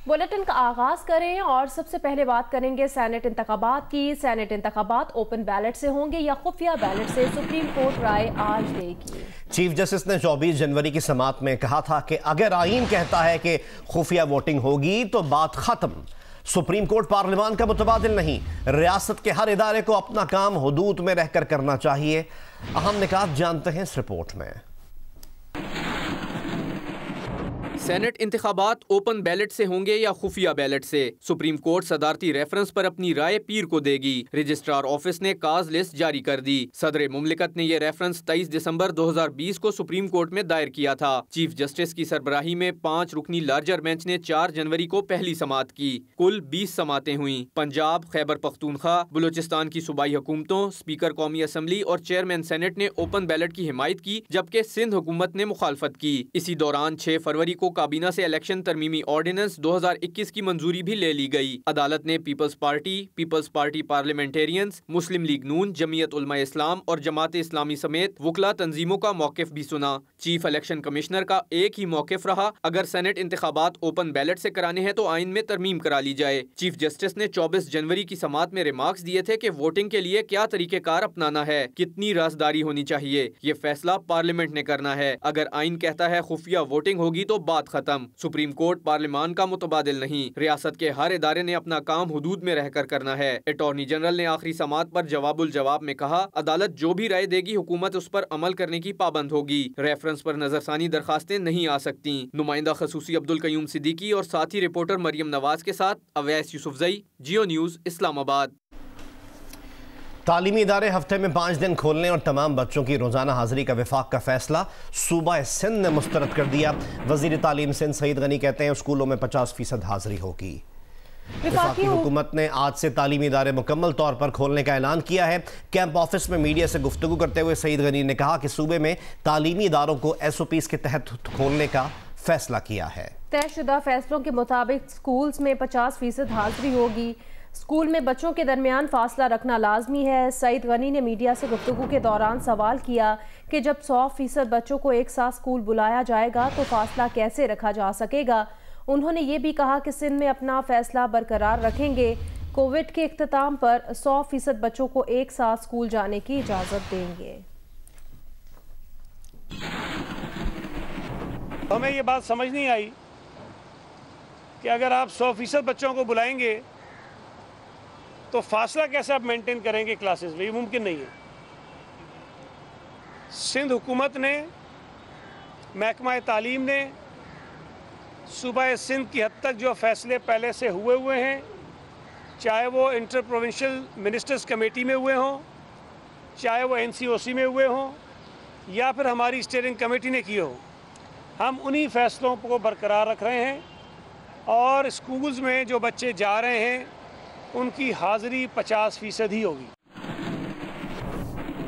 Bulletin का आगाज करें और सबसे पहले बात करेंगे सेनेट इंतखाबात की। सेनेट इंतखाबात ओपन बैलेट से होंगे या खुफिया बैलेट से, सुप्रीम कोर्ट राय आज देगी। चीफ जस्टिस ने 24 जनवरी की समाअत में कहा था कि अगर आईन कहता है कि खुफिया वोटिंग होगी तो बात खत्म। सुप्रीम कोर्ट पार्लियामान का मुतबादिल नहीं, रियासत के हर इदारे को अपना काम हुदूद में रहकर करना चाहिए। अहम निकात जानते हैं इस रिपोर्ट में। सेनेट इंतखाबात ओपन बैलेट से होंगे या खुफिया बैलेट से, सुप्रीम कोर्ट सदारती रेफरेंस पर अपनी राय पीर को देगी। रजिस्ट्रार ऑफिस ने काज लिस्ट जारी कर दी। सदर मुमलिकत ने यह रेफरेंस 23 दिसंबर 2020 को सुप्रीम कोर्ट में दायर किया था। चीफ जस्टिस की सरबराही में 5 रुकनी लार्जर बेंच ने 4 जनवरी को पहली समाअत की। कुल 20 समाअतें हुई। पंजाब, खैबर पख्तूनख्वा, बलूचिस्तान की सूबाई हुकूमतों, स्पीकर कौमी असम्बली और चेयरमैन सेनेट ने ओपन बैलेट की हिमायत की, जबकि सिंध हुकूमत ने मुखालफत की। इसी दौरान 6 फरवरी को काबीना से इलेक्शन तरमीमी ऑर्डिनेंस 2021 की मंजूरी भी ले ली गई। अदालत ने पीपल्स पार्टी पार्लियामेंटेरियंस, मुस्लिम लीग नून, जमीयत उलमा इस्लाम और जमात इस्लामी समेत वकला तंजीमों का मौकिफ भी सुना। चीफ इलेक्शन कमिश्नर का एक ही मौकिफ रहा, अगर सेनेट इंतखाबात ओपन बैलेट से कराने हैं तो आइन में तरमीम करा ली जाए। चीफ जस्टिस ने 24 जनवरी की समाअत में रिमार्क्स दिए थे कि वोटिंग के लिए क्या तरीकेकार अपनाना है, कितनी राजदारी होनी चाहिए, ये फैसला पार्लियामेंट ने करना है। अगर आइन कहता है खुफिया वोटिंग होगी तो बात खत्म। सुप्रीम कोर्ट पार्लियामान का मुतबादिल नहीं, रियासत के हर इदारे ने अपना काम हुदूद में रहकर करना है। अटॉर्नी जनरल ने आखिरी समाअत पर जवाबुल जवाब में कहा, अदालत जो भी राय देगी हुकूमत उस पर अमल करने की पाबंद होगी। रेफरेंस पर नजरसानी दरखास्तें नहीं आ सकती। नुमाइंदा खसूसी अब्दुल कयूम सिद्दीकी और साथी रिपोर्टर मरियम नवाज के साथ अवैस यूसुफजई, जियो न्यूज, इस्लामाबाद। तालीमी इदारे हफ्ते में 5 दिन खोलने और तमाम बच्चों की रोजाना हाजिरी का विफाक का फैसला सूबा सिंध ने मुस्तरद कर दिया। वजीर तालीम सिंध सईद गनी कहते हैं स्कूलों में 50% हाजिरी होगी। वफाकी हुकूमत ने आज से तालीमी इदारे मुकम्मल तौर पर खोलने का ऐलान किया है। कैंप ऑफिस में मीडिया से गुफ्तगू करते हुए सईद गनी ने कहा कि सूबे में तालीमी इदारों को SOPs के तहत खोलने का फैसला किया है। तयशुदा फैसलों के मुताबिक स्कूल्स में 50% हाजिरी होगी। स्कूल में बच्चों के दरमियान फासला रखना लाजमी है। सईद गनी ने मीडिया से गुफ्तगू के दौरान सवाल किया कि जब 100% बच्चों को एक साथ स्कूल बुलाया जाएगा तो फासला कैसे रखा जा सकेगा। उन्होंने ये भी कहा कि सिंध में अपना फैसला बरकरार रखेंगे। कोविड के इख्तिताम पर 100% बच्चों को एक साथ स्कूल जाने की इजाज़त देंगे। हमें ये बात समझ नहीं आई कि अगर आप 100% बच्चों को बुलाएंगे तो फासला कैसे आप मेंटेन करेंगे क्लासेस में, ये मुमकिन नहीं है। सिंध हुकूमत ने, महकमा तालीम ने सूबा सिंध की हद तक जो फैसले पहले से हुए हैं, चाहे वो इंटर प्रोविंशियल मिनिस्टर्स कमेटी में हुए हों, चाहे वो NCOC में हुए हों या फिर हमारी स्टीयरिंग कमेटी ने किए हों, हम उन्हीं फैसलों को बरकरार रख रहे हैं। और स्कूल्स में जो बच्चे जा रहे हैं उनकी हाजिरी 50% ही होगी।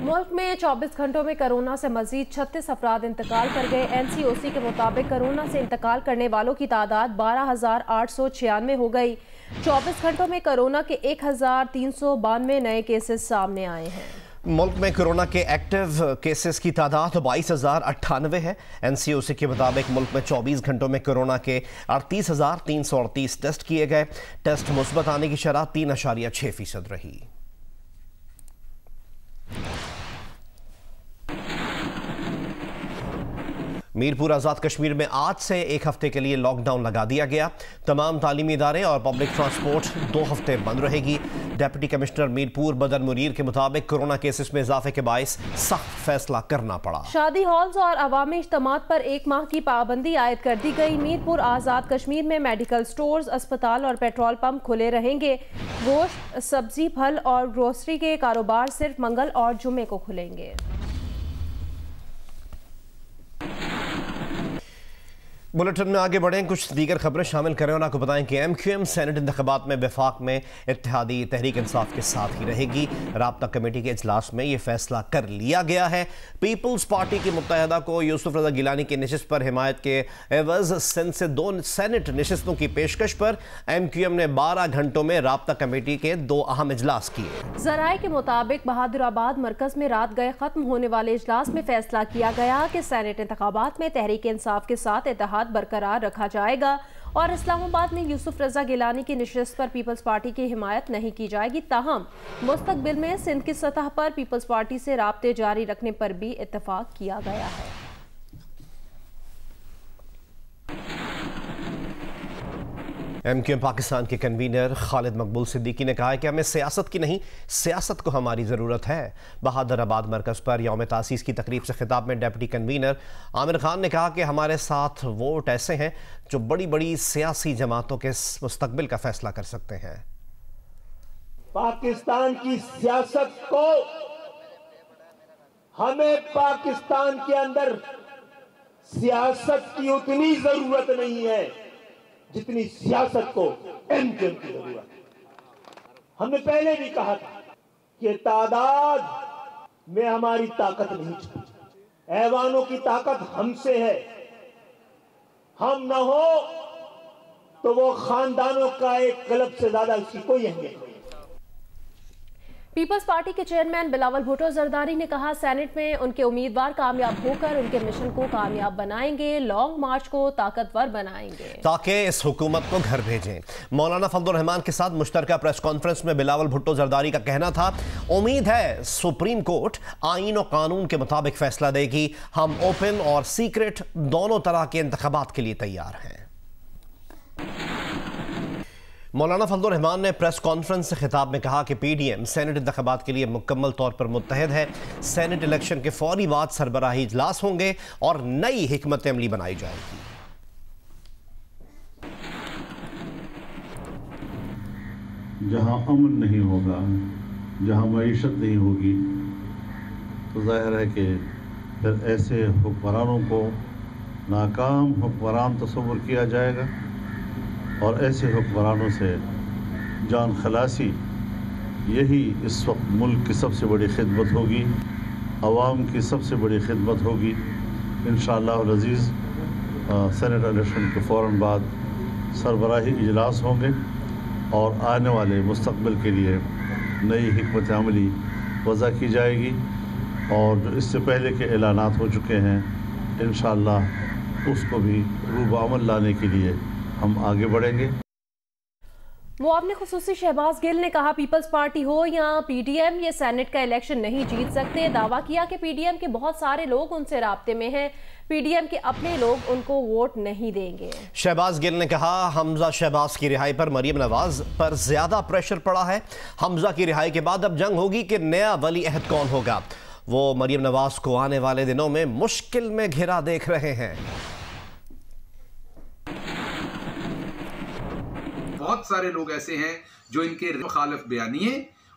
मुल्क में 24 घंटों में कोरोना से मजीद 36 अफराद इंतकाल कर गए। NCOC के मुताबिक कोरोना से इंतकाल करने वालों की तादाद 12,896 हो गई। 24 घंटों में कोरोना के 1,392 नए केसेस सामने आए हैं। मुल्क में कोरोना के एक्टिव केसेस की तादाद 22,098 है। NCOC के मुताबिक मुल्क में 24 घंटों में कोरोना के 38,338 टेस्ट किए गए। टेस्ट मुस्बत आने की शरह 3.6% रही। मीरपुर आज़ाद कश्मीर में आज से 1 हफ्ते के लिए लॉकडाउन लगा दिया गया। तमाम तालीमी इदारे और पब्लिक ट्रांसपोर्ट 2 हफ्ते बंद रहेगी। डिप्टी कमिश्नर मीरपुर बदर मुनीर के मुताबिक कोरोना केसेस में इजाफे के बायस सख्त फैसला करना पड़ा। शादी हॉल्स और अवामी इज्तिमात पर 1 माह की पाबंदी आयद कर दी गई। मीरपुर आज़ाद कश्मीर में मेडिकल स्टोर्स, अस्पताल और पेट्रोल पंप खुले रहेंगे। गोश्त, सब्जी, फल और ग्रोसरी के कारोबार सिर्फ मंगल और जुमे को खुलेंगे। बुलेटिन में आगे बढ़ें, कुछ दीगर खबरें शामिल करें और आपको बताएं कि MQM सेनेट इंतखाबात में वफाक में इत्तेहादी तहरीक इंसाफ के साथ ही रहेगी। राब्ता कमेटी के इजलास में यह फैसला कर लिया गया है। पीपल्स पार्टी की मुत्तहिदा को यूसुफ रजा गिलानी की नशिस्त पर हिमायत के एवज सिंध से 2 सेनेट नशिस्तों की पेशकश पर MQM ने 12 घंटों में राब्ता कमेटी के 2 अहम इजलास किए। जराये के मुताबिक बहादुराबाद मरकज में रात गए खत्म होने वाले इजलास में फैसला किया गया कि सेनेट इंतखाबात में तहरीक इंसाफ के साथ इत्तेहाद बरकरार रखा जाएगा और इस्लामाबाद में यूसुफ रजा गिलानी की नशिस्त पर पीपल्स पार्टी की हिमायत नहीं की जाएगी। ताहम मुस्तकबिल में सिंध की सतह पर पीपल्स पार्टी से राब्ते जारी रखने पर भी इत्तेफाक किया गया है। MQM पाकिस्तान के कन्वीनर खालिद मकबूल सिद्दीकी ने कहा है कि हमें सियासत की नहीं, सियासत को हमारी ज़रूरत है। बहादुराबाद मरकज़ पर यौम तासीस की तकरीब से खिताब में डिप्टी कन्वीनर आमिर खान ने कहा कि हमारे साथ वोट ऐसे हैं जो बड़ी बड़ी सियासी जमातों के मुस्तकबिल का फैसला कर सकते हैं। पाकिस्तान की सियासत को हमें पाकिस्तान के अंदर सियासत की उतनी जरूरत नहीं है जितनी सियासत को MQM की जरूरत है। हमने पहले भी कहा था कि तादाद में हमारी ताकत नहीं छुपी, ऐवानों की ताकत हमसे है। हम न हो तो वो खानदानों का एक क्लब से ज्यादा उसकी कोई अहमियत नहीं। पीपल्स पार्टी के चेयरमैन बिलावल भुट्टो जरदारी ने कहा, सेनेट में उनके उम्मीदवार कामयाब होकर उनके मिशन को कामयाब बनाएंगे, लॉन्ग मार्च को ताकतवर बनाएंगे ताकि इस हुकूमत को घर भेजें। मौलाना फजलुर रहमान के साथ मुश्तरका प्रेस कॉन्फ्रेंस में बिलावल भुट्टो जरदारी का कहना था, उम्मीद है सुप्रीम कोर्ट आईन और कानून के मुताबिक फैसला देगी। हम ओपन और सीक्रेट दोनों तरह के इंतखाबात के लिए तैयार हैं। मौलाना फजलुर रहमान ने प्रेस कॉन्फ्रेंस से खिताब में कहा कि PDM सेनेट इंतखाबात के लिए मुकम्मल तौर पर मुत्तहद है। सेनेट इलेक्शन के फौरी बाद सरबराही इजलास होंगे और नई हिकमत अमली बनाई जाएगी। जहां अमन नहीं होगा, जहां मईशत नहीं होगी, तो जाहिर है कि फिर ऐसे हुक्मरानों को नाकाम हुक्मरान तस्वुर किया जाएगा और ऐसे हुक्मरानों से जान खलासी यही इस वक्त मुल्क की सबसे बड़ी खिदमत होगी, अवाम की सबसे बड़ी खिदमत होगी। इंशाअल्लाह अज़ीज़ सेनेट इलेक्शन के फ़ौरन बाद सरबराही इजलास होंगे और आने वाले मुस्तकबिल के लिए नई हिकमत अमली वज़ा की जाएगी और जो इससे पहले के ऐलानात हो चुके हैं इंशाअल्लाह उसको भी रूब अमल लाने के लिए हम आगे बढ़ेंगे। मुआवने खुसूसी शहबाज गिल ने कहा, पीपल्स पार्टी हो या PDM ये सेनेट का इलेक्शन नहीं जीत सकते। दावा किया कि PDM के बहुत सारे लोग उनसे राब्ते में हैं, PDM के अपने लोग उनको वोट नहीं देंगे। शहबाज गिल ने कहा, हमजा शहबाज की रिहाई पर मरियम नवाज पर ज्यादा प्रेशर पड़ा है। हमजा की रिहाई के बाद अब जंग होगी कि नया वली अहद कौन होगा। वो मरियम नवाज को आने वाले दिनों में मुश्किल में घिरा देख रहे हैं। बहुत सारे लोग ऐसे हैं जो इनके मुखालिफ बयानिए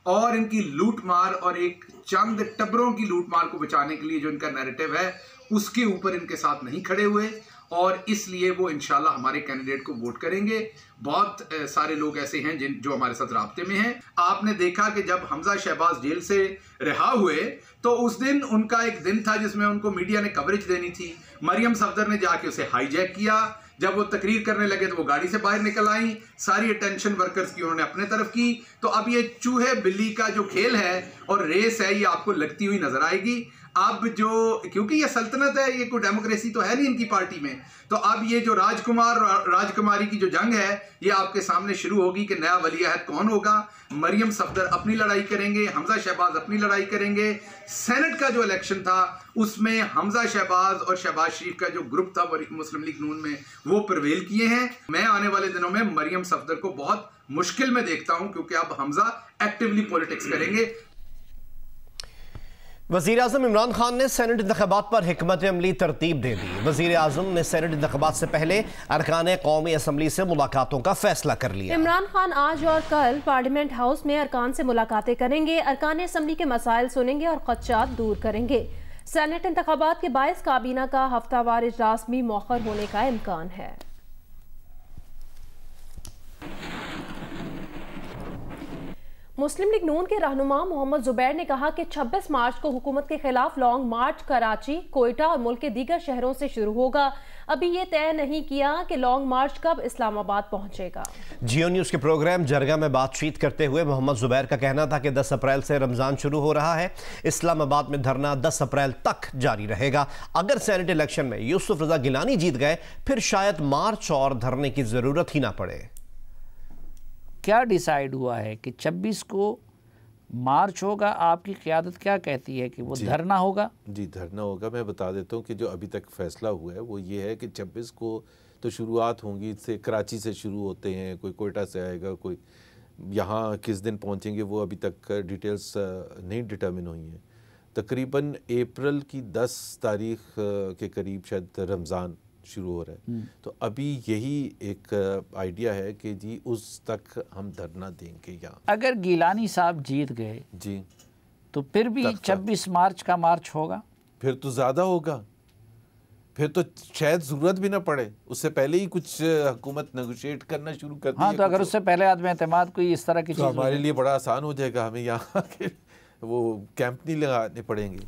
और इनकी लूट मार और एक चंद टबरों की लूट मार को बचाने के लिए जो इनका नैरेटिव है उसके ऊपर इनके साथ नहीं खड़े हुए और इसलिए वो इंशाल्लाह हमारे कैंडिडेट को वोट करेंगे। बहुत सारे लोग ऐसे हैं जो हमारे साथ राब्ते में हैं। आपने देखा कि जब हमजा शहबाज जेल से रिहा हुए तो उस दिन उनका एक दिन था जिसमें उनको मीडिया ने कवरेज देनी थी। मरियम सफदर ने जाके उसे हाईजैक किया। जब वो तकरीर करने लगे तो वो गाड़ी से बाहर निकल आई। सारी अटेंशन वर्कर्स की उन्होंने अपने तरफ की। तो अब ये चूहे बिल्ली का जो खेल है और रेस है ये आपको लगती हुई नजर आएगी। अब जो क्योंकि ये सल्तनत है, ये कोई डेमोक्रेसी तो है नहीं इनकी पार्टी में, तो अब ये जो राजकुमार राजकुमारी की जो जंग है ये आपके सामने शुरू होगी कि नया वली अहद कौन होगा। मरियम सफदर अपनी लड़ाई करेंगे, हमजा शहबाज अपनी लड़ाई करेंगे। सेनेट का जो इलेक्शन था उसमें हमजा शहबाज और शहबाज शरीफ का जो ग्रुप था मुस्लिम लीग नून में वो प्रवेल किए हैं। मैं आने वाले दिनों में मरियम सफदर को बहुत मुश्किल में देखता हूं क्योंकि अब हमजा एक्टिवली पॉलिटिक्स करेंगे। वज़ीर आज़म इमरान खान ने सेनेट इंतख़ाबात पर हिकमत अमली तरतीब दे दी। वज़ीर आज़म ने सेनेट इंतख़ाबात से पहले अरकान कौमी असम्बली से मुलाकातों का फैसला कर लिया। इमरान खान आज और कल पार्लियामेंट हाउस में अरकान से मुलाकातें करेंगे, अरकान असम्बली के मसाइल सुनेंगे और ख़दशात दूर करेंगे। सेनेट इंतख़ाबात के बायस काबीना का हफ्तावार इजलास भी मौखर होने का इम्कान है। मुस्लिम लीग नून के रहनुमा मोहम्मद जुबैर ने कहा कि 26 मार्च को हुकूमत के खिलाफ लॉन्ग मार्च कराची, कोयटा और मुल्क के दीगर शहरों से शुरू होगा। अभी ये तय नहीं किया कि लॉन्ग मार्च कब इस्लामाबाद पहुंचेगा। जियो न्यूज़ के प्रोग्राम जरगा में बातचीत करते हुए मोहम्मद जुबैर का कहना था कि 10 अप्रैल से रमज़ान शुरू हो रहा है। इस्लामाबाद में धरना 10 अप्रैल तक जारी रहेगा। अगर सेनेट इलेक्शन में यूसुफ रजा गिलानी जीत गए फिर शायद मार्च और धरने की ज़रूरत ही ना पड़े। क्या डिसाइड हुआ है कि 26 को मार्च होगा? आपकी क़यादत क्या कहती है कि वो धरना होगा? जी धरना होगा। मैं बता देता हूँ कि जो अभी तक फैसला हुआ है वो ये है कि 26 को तो शुरुआत होंगी से कराची से शुरू होते हैं, कोई कोयटा से आएगा, कोई यहाँ किस दिन पहुँचेंगे वो अभी तक डिटेल्स नहीं डिटर्मिन हुई हैं। तकरीबन अप्रैल की 10 तारीख के करीब शायद रमज़ान शुरू हो रहा है। तो अभी यही एक आइडिया है कि जी उस तक हम धरना देंगे यहाँ। अगर गिलानी साहब जीत गए जी तो फिर भी 26 मार्च का मार्च होगा? फिर तो ज़्यादा होगा, फिर तो शायद ज़रूरत भी ना पड़े, उससे पहले ही कुछ हुकूमत नेगोशिएट करना शुरू कर दी। हाँ, तो अगर उससे पहले आदमी एतमाद कोई इस तरह की चीज़ हमारे लिए बड़ा आसान हो जाएगा, हमें यहाँ के वो कैंप नहीं लगाने पड़ेंगे।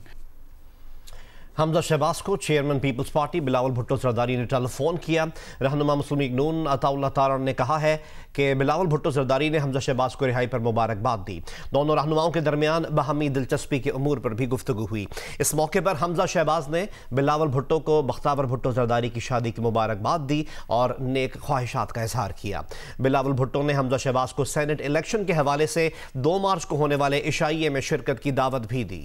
हमजा शहबाज को chairman Peoples Party Bilawal Bhutto Zardari ने टेलीफोन किया। रहनुमा मुस्लिम लीग नून अताउल्लाह तारण ने कहा है कि बिलावल भुट्टो जरदारी ने हमजा शहबाज को रिहाई पर मुबारकबाद दी। दोनों रहनुमाओं के दरमियान बाहमी दिलचस्पी के अमूर पर भी गुफ्तगू हुई। इस मौके पर हमजा शहबाज ने बिलावल भुट्टो को बख्तावर भुट्टो जरदारी की शादी की मुबारकबाद दी और नेक ख्वाहिशात का इजहार किया। बिलावल भुट्टो ने हमजा शहबाज को सेनेट इलेक्शन के हवाले से 2 मार्च को होने वाले इशाइये में शिरकत की दावत भी दी।